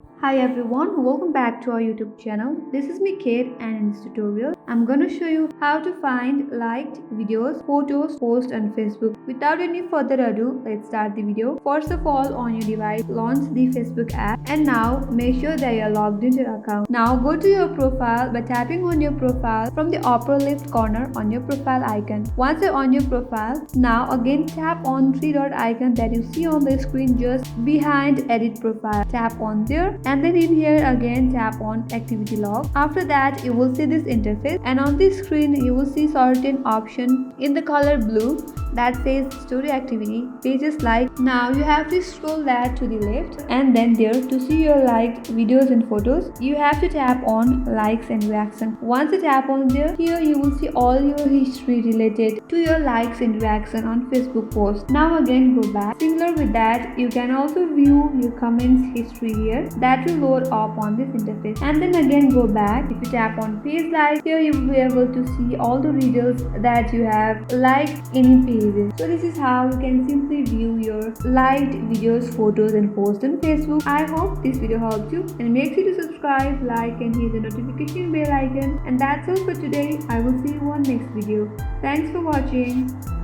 Hi everyone, welcome back to our YouTube channel. This is me Kate, and in this tutorial I'm gonna show you how to find liked videos, photos, posts on Facebook. Without any further ado, let's start the video. First of all, on your device, launch the Facebook app and now make sure that you're logged into your account. Now go to your profile by tapping on your profile from the upper left corner on your profile icon. Once you're on your profile, now again tap on three dot icon that you see on the screen just behind edit profile. Tap on there and then in here again tap on activity log. After that you will see this interface and on this screen you will see certain option in the color blue that says story activity, pages like. Now you have to scroll that to the left and then there to see your liked videos and photos you have to tap on likes and reaction. Once you tap on there, here you will see all your history related to your likes and reaction on Facebook post. Now again go back. Similar with that, you can also view your comments history here that will load up on this interface, and then again go back. If you tap on page like, here you will be able to see all the readers that you have liked any pages. So this is how you can simply view your liked videos, photos and posts on Facebook. I hope this video helped you and make sure to subscribe, like and hit the notification bell icon. And that's all for today. I will see you on next video. Thanks for watching.